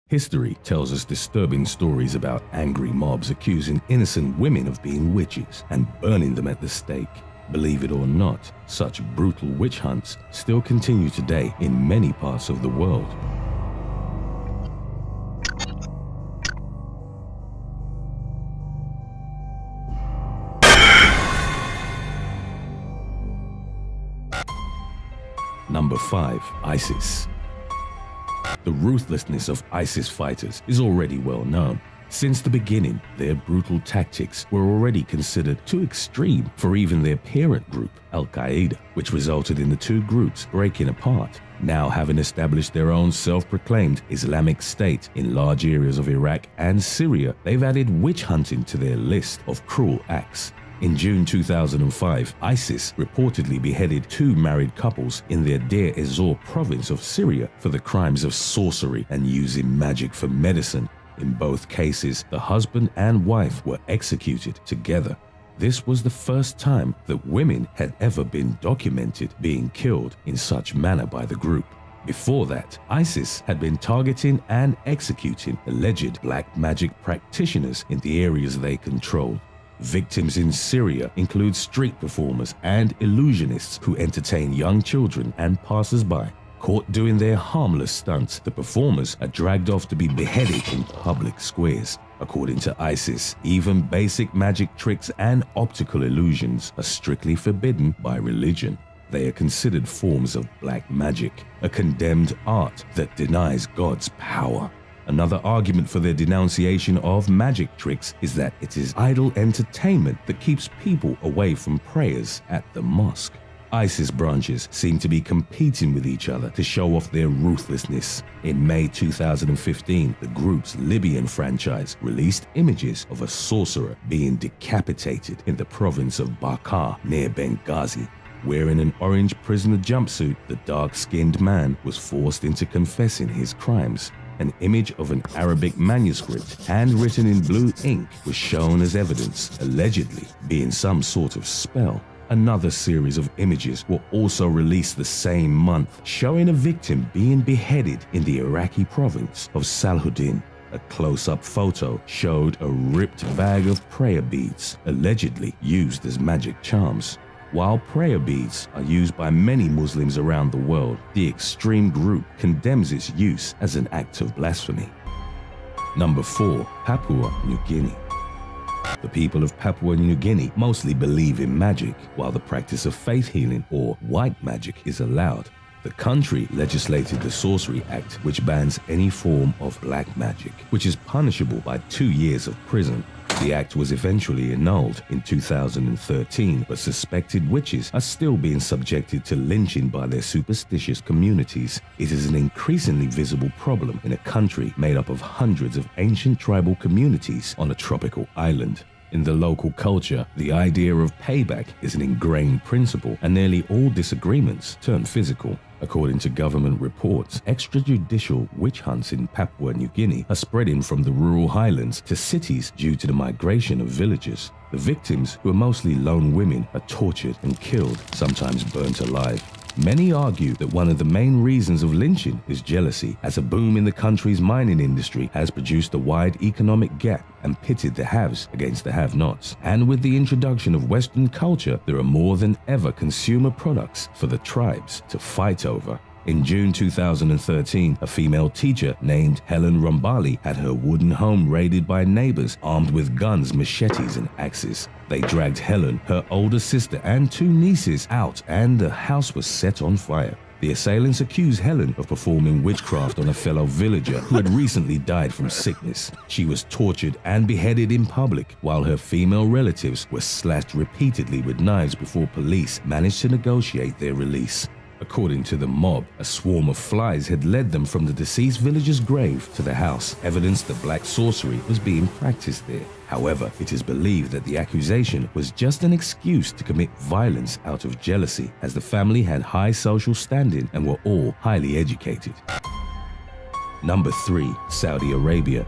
History tells us disturbing stories about angry mobs accusing innocent women of being witches and burning them at the stake. Believe it or not, such brutal witch hunts still continue today in many parts of the world. Number 5. ISIS. The ruthlessness of ISIS fighters is already well known. Since the beginning, their brutal tactics were already considered too extreme for even their parent group, Al-Qaeda, which resulted in the two groups breaking apart. Now having established their own self-proclaimed Islamic State in large areas of Iraq and Syria, they've added witch hunting to their list of cruel acts. In June 2005, ISIS reportedly beheaded 2 married couples in their Deir ez-Zor province of Syria for the crimes of sorcery and using magic for medicine. In both cases, the husband and wife were executed together. This was the first time that women had ever been documented being killed in such manner by the group. Before that, ISIS had been targeting and executing alleged black magic practitioners in the areas they controlled. Victims in Syria include street performers and illusionists who entertain young children and passers-by. Caught doing their harmless stunts, the performers are dragged off to be beheaded in public squares. According to ISIS, even basic magic tricks and optical illusions are strictly forbidden by religion. They are considered forms of black magic, a condemned art that denies God's power. Another argument for their denunciation of magic tricks is that it is idle entertainment that keeps people away from prayers at the mosque. ISIS branches seem to be competing with each other to show off their ruthlessness. In May 2015, the group's Libyan franchise released images of a sorcerer being decapitated in the province of Barqa near Benghazi. Wearing an orange prisoner jumpsuit, the dark-skinned man was forced into confessing his crimes. An image of an Arabic manuscript, handwritten in blue ink, was shown as evidence, allegedly being some sort of spell. Another series of images were also released the same month, showing a victim being beheaded in the Iraqi province of Salahuddin. A close-up photo showed a ripped bag of prayer beads, allegedly used as magic charms. While prayer beads are used by many Muslims around the world, the extreme group condemns its use as an act of blasphemy. Number 4. Papua New Guinea. The people of Papua New Guinea mostly believe in magic, while the practice of faith healing or white magic is allowed. The country legislated the Sorcery Act, which bans any form of black magic, which is punishable by 2 years of prison. The act was eventually annulled in 2013, but suspected witches are still being subjected to lynching by their superstitious communities. It is an increasingly visible problem in a country made up of hundreds of ancient tribal communities on a tropical island. In the local culture, the idea of payback is an ingrained principle, and nearly all disagreements turn physical. According to government reports, extrajudicial witch hunts in Papua New Guinea are spreading from the rural highlands to cities due to the migration of villagers. The victims, who are mostly lone women, are tortured and killed, sometimes burnt alive. Many argue that one of the main reasons of lynching is jealousy, as a boom in the country's mining industry has produced a wide economic gap and pitted the haves against the have-nots. And with the introduction of Western culture, there are more than ever consumer products for the tribes to fight over. In June 2013, a female teacher named Helen Rumbali had her wooden home raided by neighbors armed with guns, machetes, and axes. They dragged Helen, her older sister, and 2 nieces out, and the house was set on fire. The assailants accused Helen of performing witchcraft on a fellow villager who had recently died from sickness. She was tortured and beheaded in public, while her female relatives were slashed repeatedly with knives before police managed to negotiate their release. According to the mob, a swarm of flies had led them from the deceased villager's grave to the house, evidence that black sorcery was being practiced there. However, it is believed that the accusation was just an excuse to commit violence out of jealousy, as the family had high social standing and were all highly educated. Number 3. Saudi Arabia.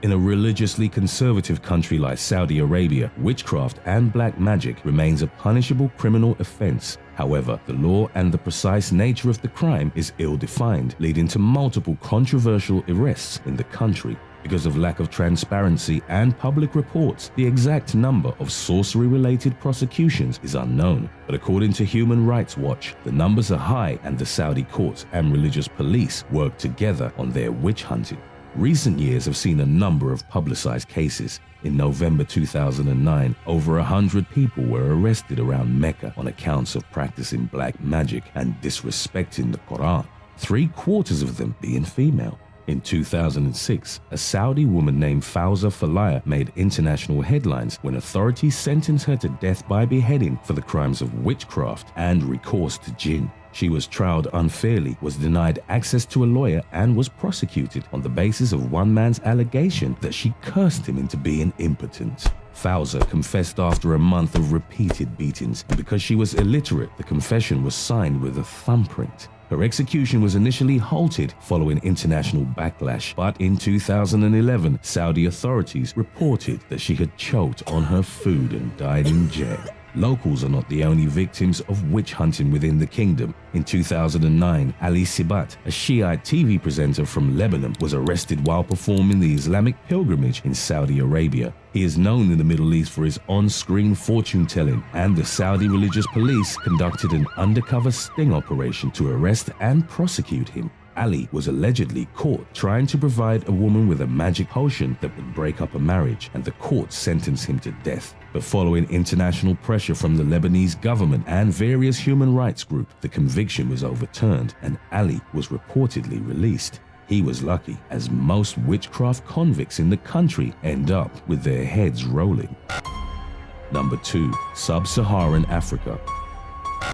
In a religiously conservative country like Saudi Arabia, witchcraft and black magic remains a punishable criminal offense. However, the law and the precise nature of the crime is ill-defined, leading to multiple controversial arrests in the country. Because of lack of transparency and public reports, the exact number of sorcery-related prosecutions is unknown. But according to Human Rights Watch, the numbers are high and the Saudi courts and religious police work together on their witch hunting. Recent years have seen a number of publicized cases. In November 2009, over 100 people were arrested around Mecca on accounts of practicing black magic and disrespecting the Quran, 3/4 of them being female. In 2006, a Saudi woman named Fawza Falaya made international headlines when authorities sentenced her to death by beheading for the crimes of witchcraft and recourse to jinn. She was trialed unfairly, was denied access to a lawyer, and was prosecuted on the basis of one man's allegation that she cursed him into being impotent. Fawza confessed after a month of repeated beatings, and because she was illiterate, the confession was signed with a thumbprint. Her execution was initially halted following international backlash, but in 2011, Saudi authorities reported that she had choked on her food and died in jail. Locals are not the only victims of witch hunting within the kingdom. In 2009, Ali Sibat, a Shiite TV presenter from Lebanon, was arrested while performing the Islamic pilgrimage in Saudi Arabia. He is known in the Middle East for his on-screen fortune-telling, and the Saudi religious police conducted an undercover sting operation to arrest and prosecute him. Ali was allegedly caught trying to provide a woman with a magic potion that would break up a marriage, and the court sentenced him to death. But following international pressure from the Lebanese government and various human rights groups, the conviction was overturned and Ali was reportedly released. He was lucky, as most witchcraft convicts in the country end up with their heads rolling. Number 2. Sub-Saharan Africa.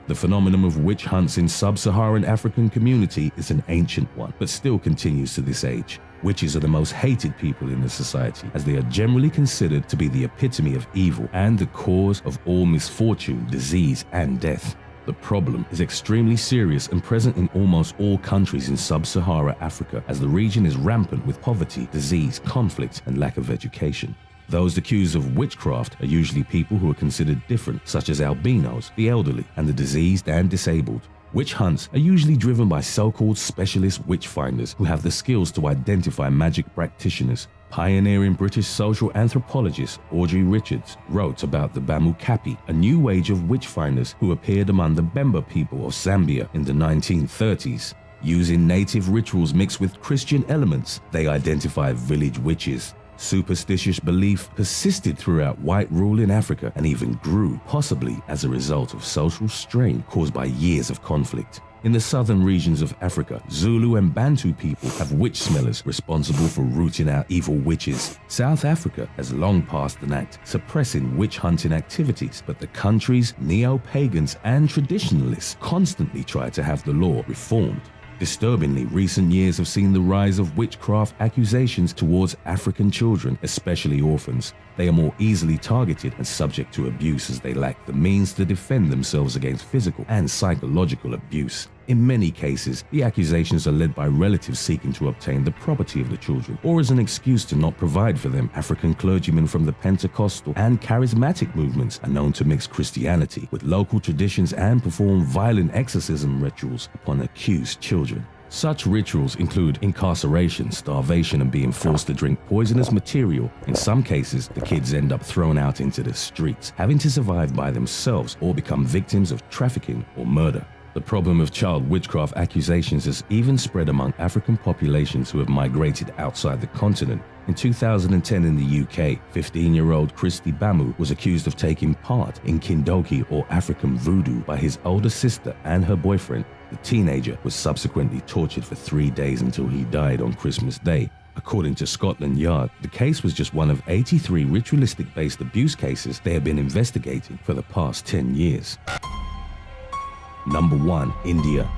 The phenomenon of witch hunts in sub-Saharan African community is an ancient one, but still continues to this age. Witches are the most hated people in the society, as they are generally considered to be the epitome of evil and the cause of all misfortune, disease, and death. The problem is extremely serious and present in almost all countries in sub-Saharan Africa, as the region is rampant with poverty, disease, conflict, and lack of education. Those accused of witchcraft are usually people who are considered different, such as albinos, the elderly, and the diseased and disabled. Witch hunts are usually driven by so-called specialist witch finders who have the skills to identify magic practitioners. Pioneering British social anthropologist Audrey Richards wrote about the Bamukapi, a new age of witch finders who appeared among the Bemba people of Zambia in the 1930s. Using native rituals mixed with Christian elements, they identified village witches. Superstitious belief persisted throughout white rule in Africa and even grew, possibly as a result of social strain caused by years of conflict. In the southern regions of Africa, Zulu and Bantu people have witch smellers responsible for rooting out evil witches. South Africa has long passed an act suppressing witch hunting activities, but the country's neo-pagans and traditionalists constantly try to have the law reformed. Disturbingly, recent years have seen the rise of witchcraft accusations towards African children, especially orphans. They are more easily targeted and subject to abuse as they lack the means to defend themselves against physical and psychological abuse. In many cases, the accusations are led by relatives seeking to obtain the property of the children, or as an excuse to not provide for them. African clergymen from the Pentecostal and charismatic movements are known to mix Christianity with local traditions and perform violent exorcism rituals upon accused children. Such rituals include incarceration, starvation, and being forced to drink poisonous material. In some cases, the kids end up thrown out into the streets, having to survive by themselves or become victims of trafficking or murder. The problem of child witchcraft accusations has even spread among African populations who have migrated outside the continent. In 2010 in the UK, 15-year-old Christy Bamu was accused of taking part in Kindoki or African voodoo by his older sister and her boyfriend. The teenager was subsequently tortured for 3 days until he died on Christmas Day. According to Scotland Yard, the case was just one of 83 ritualistic-based abuse cases they have been investigating for the past 10 years. Number 1. India.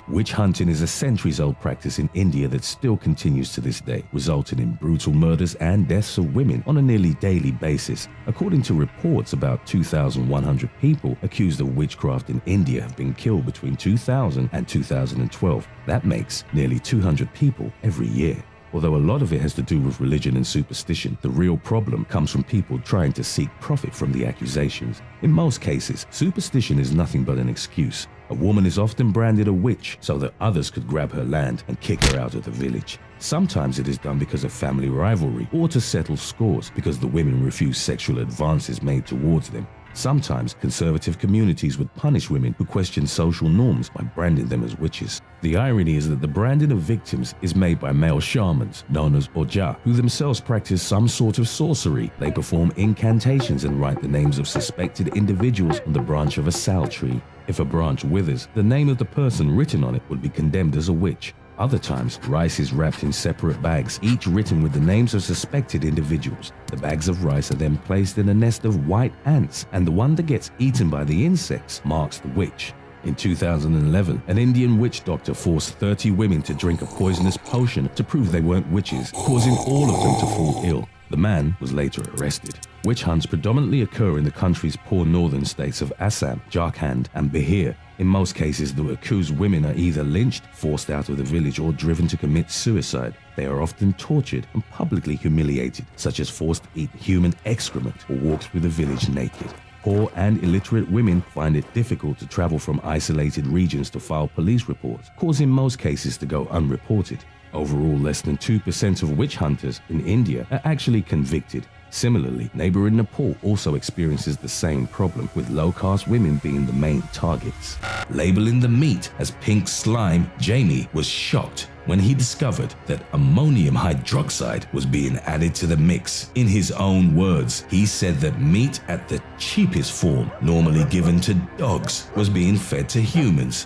Witch hunting is a centuries-old practice in India that still continues to this day, resulting in brutal murders and deaths of women on a nearly daily basis. According to reports, about 2,100 people accused of witchcraft in India have been killed between 2000 and 2012. That makes nearly 200 people every year. Although a lot of it has to do with religion and superstition, the real problem comes from people trying to seek profit from the accusations. In most cases, superstition is nothing but an excuse. A woman is often branded a witch so that others could grab her land and kick her out of the village. Sometimes it is done because of family rivalry or to settle scores because the women refuse sexual advances made towards them. Sometimes conservative communities would punish women who question social norms by branding them as witches. The irony is that the branding of victims is made by male shamans, known as Oja, who themselves practice some sort of sorcery. They perform incantations and write the names of suspected individuals on the branch of a sal tree. If a branch withers, the name of the person written on it would be condemned as a witch. Other times, rice is wrapped in separate bags, each written with the names of suspected individuals. The bags of rice are then placed in a nest of white ants, and the one that gets eaten by the insects marks the witch. In 2011, an Indian witch doctor forced 30 women to drink a poisonous potion to prove they weren't witches, causing all of them to fall ill. The man was later arrested. Witch hunts predominantly occur in the country's poor northern states of Assam, Jharkhand, and Bihar. In most cases, the accused women are either lynched, forced out of the village, or driven to commit suicide. They are often tortured and publicly humiliated, such as forced to eat human excrement or walk through the village naked. Poor and illiterate women find it difficult to travel from isolated regions to file police reports, causing most cases to go unreported. Overall, less than 2% of witch hunters in India are actually convicted. Similarly, neighboring Nepal also experiences the same problem, with low-caste women being the main targets. Labeling the meat as pink slime, Jamie was shocked when he discovered that ammonium hydroxide was being added to the mix. In his own words, he said that meat at the cheapest form, normally given to dogs, was being fed to humans.